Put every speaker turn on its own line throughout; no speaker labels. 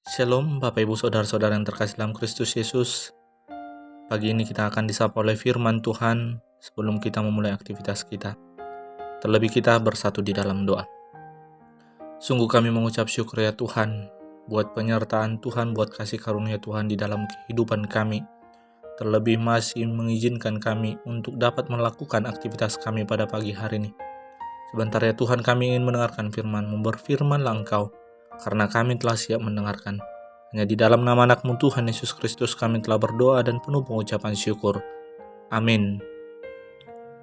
Shalom Bapak Ibu Saudara-saudara yang terkasih dalam Kristus Yesus. Pagi ini kita akan disapa oleh firman Tuhan sebelum kita memulai aktivitas kita. Terlebih kita bersatu di dalam doa. Sungguh kami mengucap syukur ya Tuhan, buat penyertaan Tuhan, buat kasih karunia Tuhan di dalam kehidupan kami. Terlebih masih mengizinkan kami untuk dapat melakukan aktivitas kami pada pagi hari ini. Sebentar ya Tuhan, kami ingin mendengarkan firman-Mu, berfirmanlah Engkau, karena kami telah siap mendengarkan. Hanya di dalam nama anak-Mu Tuhan Yesus Kristus kami telah berdoa dan penuh pengucapan syukur. Amin.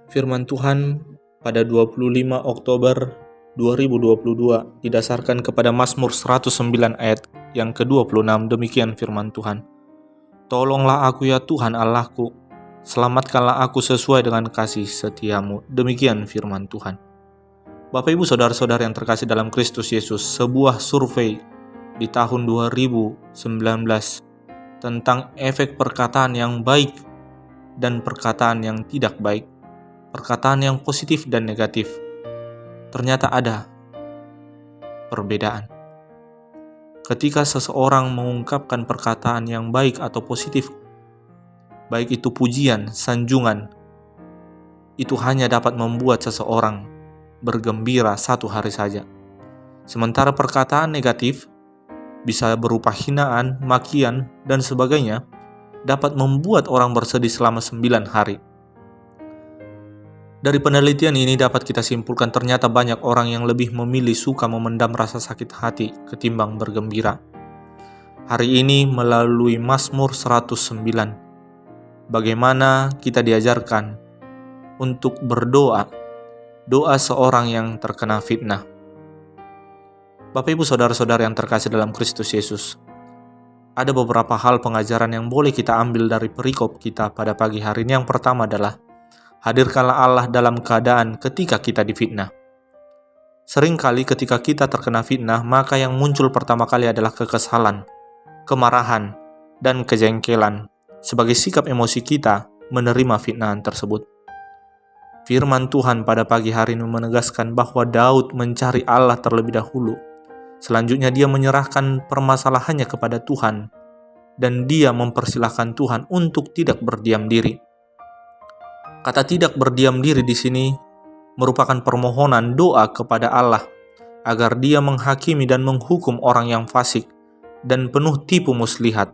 Firman Tuhan pada 25 Oktober 2022 didasarkan kepada Mazmur 109 ayat yang ke-26. Demikian firman Tuhan. Tolonglah aku ya Tuhan Allahku, selamatkanlah aku sesuai dengan kasih setia-Mu. Demikian firman Tuhan. Bapak Ibu Saudara-saudara yang terkasih dalam Kristus Yesus, sebuah survei di tahun 2019 tentang efek perkataan yang baik dan perkataan yang tidak baik, perkataan yang positif dan negatif. Ternyata ada perbedaan. Ketika seseorang mengungkapkan perkataan yang baik atau positif, baik itu pujian, sanjungan, itu hanya dapat membuat seseorang bergembira satu hari saja. Sementara perkataan negatif bisa berupa hinaan, makian, dan sebagainya dapat membuat orang bersedih selama 9 hari. Dari penelitian ini dapat kita simpulkan ternyata banyak orang yang lebih memilih suka memendam rasa sakit hati ketimbang bergembira. Hari ini melalui Mazmur 109, bagaimana kita diajarkan untuk berdoa, doa seorang yang terkena fitnah. Bapak Ibu Saudara-saudara yang terkasih dalam Kristus Yesus, ada beberapa hal pengajaran yang boleh kita ambil dari perikop kita pada pagi hari ini. Yang pertama adalah, hadirkanlah Allah dalam keadaan ketika kita difitnah. Seringkali ketika kita terkena fitnah, maka yang muncul pertama kali adalah kekesalan, kemarahan, dan kejengkelan sebagai sikap emosi kita menerima fitnahan tersebut. Firman Tuhan pada pagi hari ini menegaskan bahwa Daud mencari Allah terlebih dahulu. Selanjutnya dia menyerahkan permasalahannya kepada Tuhan dan dia mempersilahkan Tuhan untuk tidak berdiam diri. Kata tidak berdiam diri di sini merupakan permohonan doa kepada Allah agar dia menghakimi dan menghukum orang yang fasik dan penuh tipu muslihat.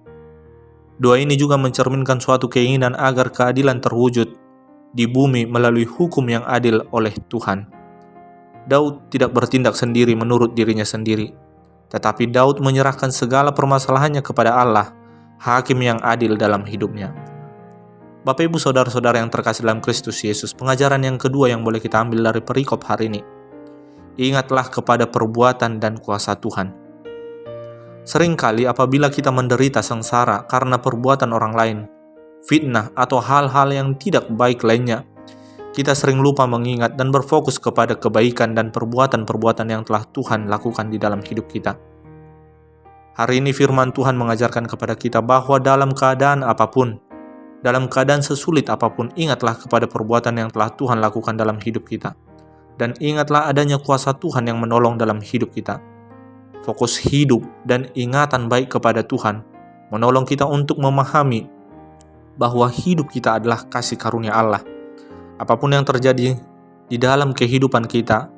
Doa ini juga mencerminkan suatu keinginan agar keadilan terwujud di bumi melalui hukum yang adil oleh Tuhan. Daud tidak bertindak sendiri menurut dirinya sendiri, tetapi Daud menyerahkan segala permasalahannya kepada Allah, hakim yang adil dalam hidupnya. Bapak Ibu Saudara-saudara yang terkasih dalam Kristus Yesus, pengajaran yang kedua yang boleh kita ambil dari perikop hari ini, ingatlah kepada perbuatan dan kuasa Tuhan. Seringkali apabila kita menderita sengsara karena perbuatan orang lain, fitnah atau hal-hal yang tidak baik lainnya, kita sering lupa mengingat dan berfokus kepada kebaikan dan perbuatan-perbuatan yang telah Tuhan lakukan di dalam hidup kita. Hari ini firman Tuhan mengajarkan kepada kita bahwa dalam keadaan apapun, dalam keadaan sesulit apapun, ingatlah kepada perbuatan yang telah Tuhan lakukan dalam hidup kita. Dan ingatlah adanya kuasa Tuhan yang menolong dalam hidup kita. Fokus hidup dan ingatan baik kepada Tuhan menolong kita untuk memahami bahwa hidup kita adalah kasih karunia Allah. Apapun yang terjadi di dalam kehidupan kita,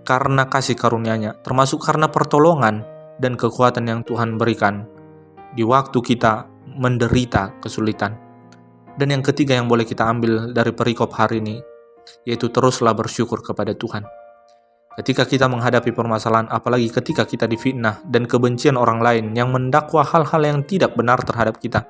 karena kasih karunia-Nya, termasuk karena pertolongan dan kekuatan yang Tuhan berikan di waktu kita menderita kesulitan. Dan yang ketiga yang boleh kita ambil dari perikop hari ini, yaitu teruslah bersyukur kepada Tuhan. Ketika kita menghadapi permasalahan, apalagi ketika kita difitnah dan kebencian orang lain yang mendakwa hal-hal yang tidak benar terhadap kita,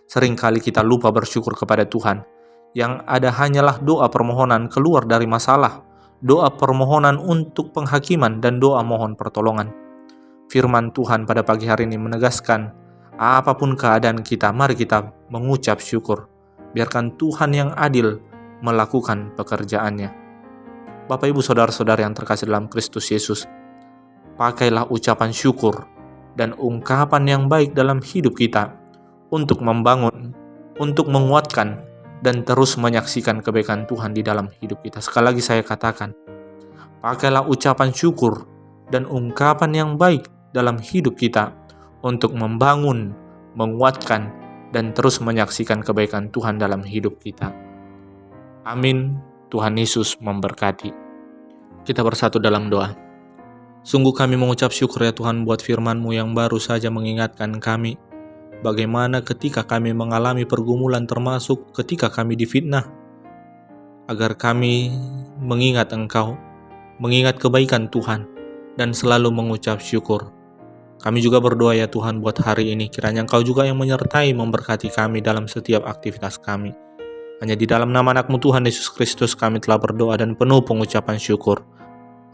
seringkali kita lupa bersyukur kepada Tuhan. Yang ada hanyalah doa permohonan keluar dari masalah, doa permohonan untuk penghakiman, dan doa mohon pertolongan. Firman Tuhan pada pagi hari ini menegaskan, apapun keadaan kita, mari kita mengucap syukur. Biarkan Tuhan yang adil melakukan pekerjaannya. Bapak Ibu Saudara-saudara yang terkasih dalam Kristus Yesus, pakailah ucapan syukur dan ungkapan yang baik dalam hidup kita untuk membangun, untuk menguatkan, dan terus menyaksikan kebaikan Tuhan di dalam hidup kita. Sekali lagi saya katakan, pakailah ucapan syukur dan ungkapan yang baik dalam hidup kita untuk membangun, menguatkan, dan terus menyaksikan kebaikan Tuhan dalam hidup kita. Amin. Tuhan Yesus memberkati. Kita bersatu dalam doa. Sungguh kami mengucap syukur ya Tuhan buat firman-Mu yang baru saja mengingatkan kami bagaimana ketika kami mengalami pergumulan termasuk ketika kami difitnah, agar kami mengingat Engkau, mengingat kebaikan Tuhan, dan selalu mengucap syukur. Kami juga berdoa ya Tuhan buat hari ini, kiranya Engkau juga yang menyertai memberkati kami dalam setiap aktivitas kami. Hanya di dalam nama anak-Mu Tuhan Yesus Kristus kami telah berdoa dan penuh pengucapan syukur.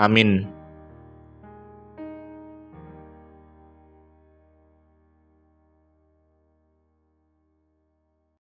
Amin.